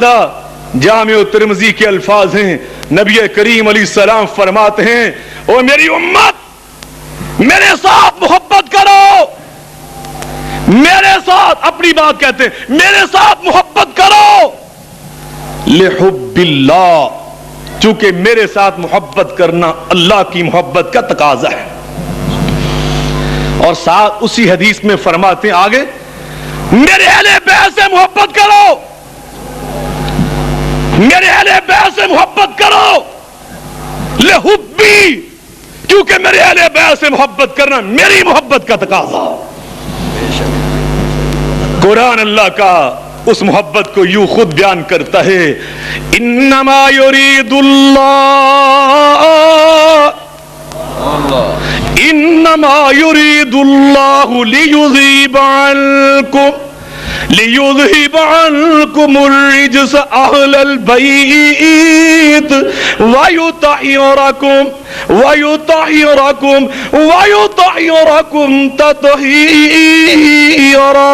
لہذا جامع ترمذی کے الفاظ ہیں، نبی کریم علیہ السلام فرماتے ہیں او میری امت میرے ساتھ محبت کرو، میرے ساتھ، اپنی بات کہتے ہیں، میرے ساتھ محبت کرو لحب اللہ، چونکہ میرے ساتھ محبت کرنا اللہ کی محبت کا تقاضا ہے۔ اور ساتھ اسی حدیث میں فرماتے ہیں آگے، میرے اہل بیت سے محبت کرو، میرے اہل بیت سے محبت کرو لحبی، کیونکہ میرے اہل بیت سے محبت کرنا میری محبت کا تقاضا۔ قرآن اللہ کا اس محبت کو یوں خود بیان کرتا ہے، انما یرید اللہ، انما یرید اللہ لیذہب عنکم الرجس اہل البیت ویطہرکم تطہیرا۔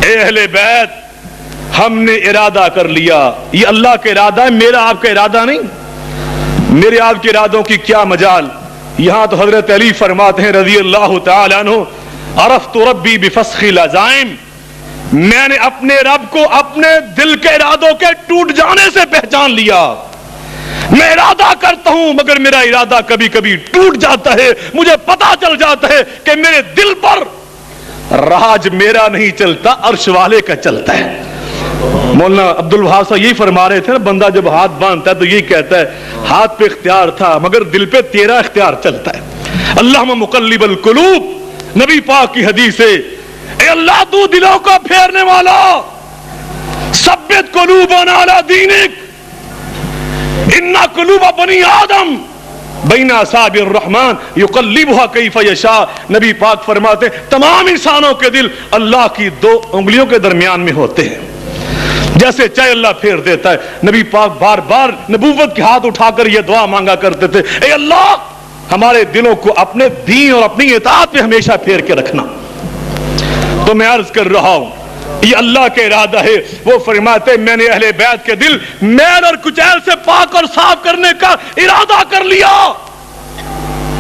اہل بیت ہم نے ارادہ کر لیا، یہ اللہ کا ارادہ ہے، میرا آپ کا ارادہ نہیں۔ میرے آپ کے ارادوں کی کیا مجال؟ یہاں تو حضرت علی فرماتے ہیں رضی اللہ تعالی عنہ، عرفت ربی بفسخ العزائم، میں نے اپنے رب کو اپنے دل کے ارادوں کے ٹوٹ جانے سے پہچان لیا۔ میں ارادہ کرتا ہوں مگر میرا ارادہ کبھی کبھی ٹوٹ جاتا ہے، مجھے پتا چل جاتا ہے کہ میرے دل پر راج میرا نہیں چلتا، عرش والے کا چلتا ہے۔ مولانا عبد الوہاب صاحب یہی فرما رہے تھے نا، بندہ جب ہاتھ باندھتا ہے تو یہی کہتا ہے ہاتھ پہ اختیار تھا مگر دل پہ تیرا اختیار چلتا ہے۔ اللہم مقلب القلوب، نبی پاک کی حدیث ہے، اے اللہ تو دلوں کو پھیرنے والا، ثبت قلوبنا علی دینک، ان قلوب بنی آدم بین اصابع الرحمن یقلبها کیف یشاء۔ نبی پاک فرماتے ہیں تمام انسانوں کے دل اللہ کی دو انگلیوں کے درمیان میں ہوتے ہیں، جیسے چاہے اللہ پھیر دیتا ہے۔ نبی پاک بار بار نبوت کے ہاتھ اٹھا کر یہ دعا مانگا کرتے تھے، اے اللہ ہمارے دلوں کو اپنے دین اور اپنی اطاعت پہ ہمیشہ پھیر کے رکھنا۔ تو میں عرض کر رہا ہوں یہ اللہ کا ارادہ ہے۔ وہ فرماتے میں نے اہل بیت کے دل میل اور کچیل سے پاک اور صاف کرنے کا ارادہ کر لیا۔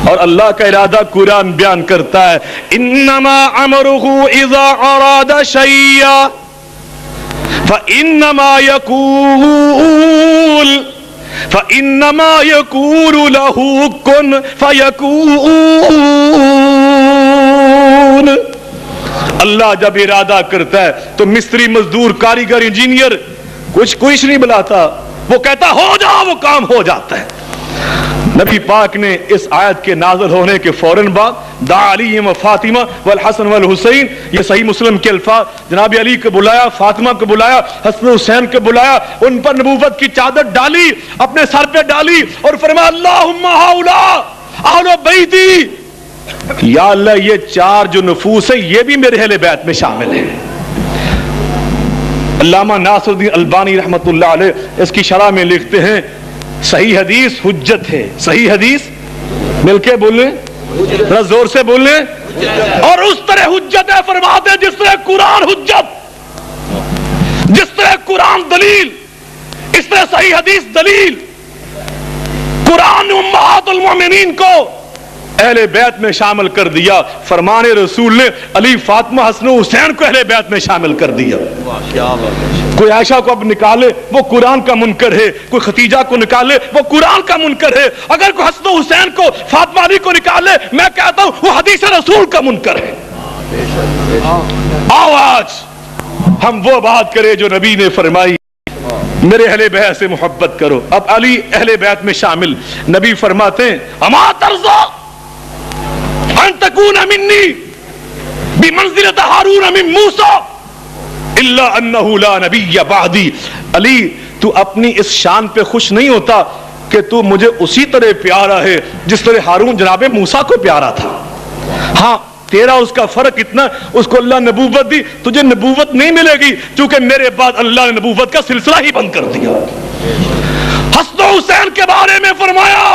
اور اللہ کا ارادہ قرآن بیان کرتا ہے، انما امرہ اذا اراد شیئا فانما یقول له کن فیکون۔ اللہ جب ارادہ کرتا ہے تو مستری، مزدور، کاریگر، انجینئر کچھ نہیں بلاتا، وہ کہتا ہو جاؤ، وہ کام ہو جاتا ہے۔ نبی پاک نے اس آیت کے نازل ہونے کے فوراً بعد دعا علی و فاطمہ والحسن والحسین، یہ صحیح مسلم کے الفاظ، جناب علی کو بلایا، فاطمہ کو بلایا، حسن حسین کو بلایا، ان پر نبوت کی چادر ڈالی، اپنے سر پہ ڈالی اور فرمایا اللہم ہؤلاء اہل بیتی، یا اللہ یہ چار جو نفوس ہیں یہ بھی میرے اہل بیت میں شامل ہیں۔ علامہ ناصر الدین البانی رحمۃ اللہ علیہ اس کی شرح میں لکھتے ہیں صحیح حدیث حجت ہے۔ صحیح حدیث مل کے بولیں، ذرا زور سے بولیں، اور اس طرح حجت ہے فرماتے جس طرح قرآن حجت، جس طرح قرآن دلیل، اس طرح صحیح حدیث دلیل۔ قرآن امہات المومنین کو اہل بیت میں شامل کر دیا، فرمان رسول نے علی، فاطمہ، حسن حسین کو اہل بیت میں شامل کر دیا۔ کوئی عائشہ کو اب نکالے وہ قرآن کا منکر ہے، کوئی ختیجہ کو نکالے وہ قرآن کا منکر ہے، اگر کوئی حسن حسین کو، فاطمہ علی کو نکالے میں کہتا ہوں وہ حدیث رسول کا منکر ہے۔ آؤ آج ہم وہ بات کریں جو نبی نے فرمائی، میرے اہل بیت سے محبت کرو۔ اب علی اہل بیت میں شامل، نبی فرماتے ہیں اما ترضى ان تكون مني بمنزلة هارون من موسى الا انه لا نبي بعدي۔ علی تو اپنی اس شان پہ خوش نہیں ہوتا کہ تو مجھے اسی طرح پیارا ہے جس طرح ہارون جناب موسیٰ کو پیارا تھا؟ ہاں تیرا اس کا فرق اتنا، اس کو اللہ نبوت دی، تجھے نبوت نہیں ملے گی کیونکہ میرے بعد اللہ نے نبوت کا سلسلہ ہی بند کر دیا۔ حسن حسین کے بارے میں فرمایا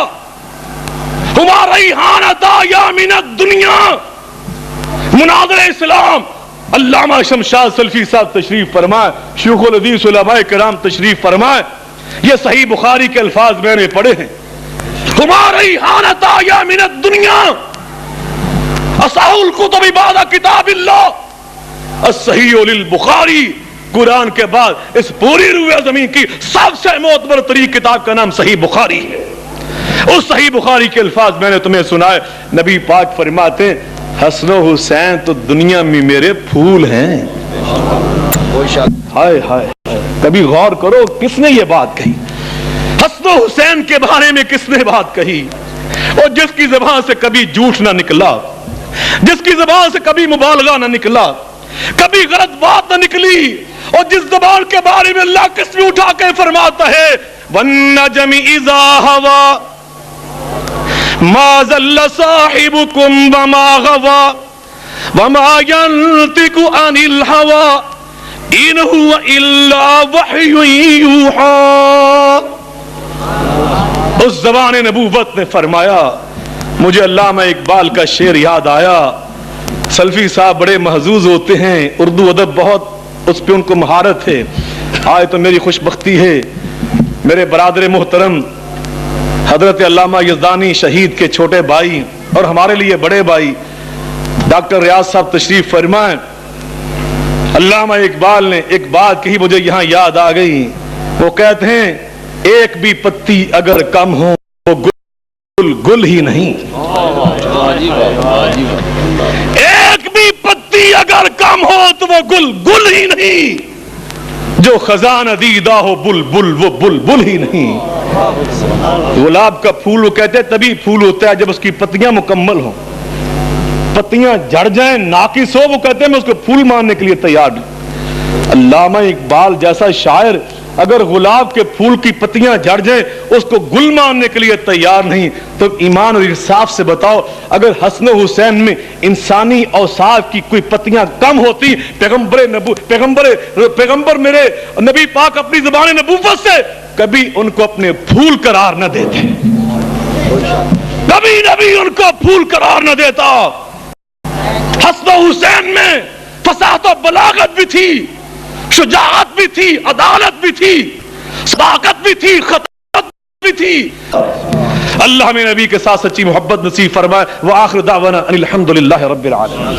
ہما ریحانتا یا من الدنیا، مناظر اسلام علامہ شمشاد سلفی صاحب تشریف فرمائے، شیخ الحدیث علماء کرام تشریف فرمائے، یہ صحیح بخاری کے الفاظ میں نے پڑھے ہیں، تمہاری حالت آیا من الدنیا اصح الکتب بعد کتاب اللہ، الصحیح للبخاری، قرآن کے بعد اس پوری روئے زمین کی سب سے معتبر ترین کتاب کا نام صحیح بخاری ہے۔ اس صحیح بخاری کے الفاظ میں نے تمہیں سنائے، نبی پاک فرماتے ہیں حسن و حسین تو دنیا میں میرے پھول ہیں۔ ہائے ہائے، کبھی غور کرو کس نے یہ بات کہی، حسن و حسین کے بارے میں کس نے بات کہی، اور جس کی زبان سے کبھی جھوٹ نہ نکلا، جس کی زبان سے کبھی مبالغہ نہ نکلا، کبھی غلط بات نہ نکلی، اور جس زبان کے بارے میں اللہ قسم اٹھا کے فرماتا ہے وَالنَّجْمِ إِذَا هَوَى مَا ضَلَّ صَاحِبُكُمْ وَمَا غَوَى وَمَا يَنطِقُ عَنِ الْهَوَى إِنْ هُوَ إِلَّا وَحْيٌ يُوحَىٰ۔ اس زبان نبوت نے فرمایا، مجھے علامہ اقبال کا شعر یاد آیا، سلفی صاحب بڑے محظوظ ہوتے ہیں، اردو ادب بہت اس پہ ان کو مہارت ہے۔ آج تو میری خوش بختی ہے، میرے برادر محترم حضرت علامہ یزدانی شہید کے چھوٹے بھائی اور ہمارے لیے بڑے بھائی ڈاکٹر ریاض صاحب تشریف فرمائیں۔ علامہ اقبال نے ایک بات کہی مجھے یہاں یاد آ گئی، وہ کہتے ہیں ایک بھی پتی اگر کم ہو وہ گل گل ہی نہیں، ایک بھی پتی اگر کم ہو تو وہ گل گل ہی نہیں، جو خزانہ دیدہ ہو بلبل وہ بلبل ہی نہیں۔ گلاب کا پھول وہ کہتے ہیں تبھی پھول ہوتا ہے جب اس کی پتیاں مکمل ہوں، پتیاں جھڑ جائیں ناقص ہو وہ کہتے ہیں میں اس کو پھول ماننے کے لیے تیار نہیں۔ علامہ اقبال جیسا شاعر اگر گلاب کے پھول کی پتیاں جھڑ جائیں اس کو گل ماننے کے لیے تیار نہیں، تو ایمان اور انصاف سے بتاؤ اگر حسن و حسین میں انسانی اوصاف کی کوئی پتیاں کم ہوتی، پیغمبر میرے نبی پاک اپنی زبان نبوت سے کبھی ان کو اپنے پھول قرار نہ دیتے، کبھی نبی ان کو پھول قرار نہ دیتا۔ حسن و حسین میں فصاحت و بلاغت بھی تھی، شجاعت بھی تھی، عدالت بھی تھی، صداقت بھی تھی، خطرت بھی تھی۔ اللہ میں نبی کے ساتھ سچی محبت نصیب فرمائے۔ وآخر دعوانا ان الحمد للہ رب العالمین۔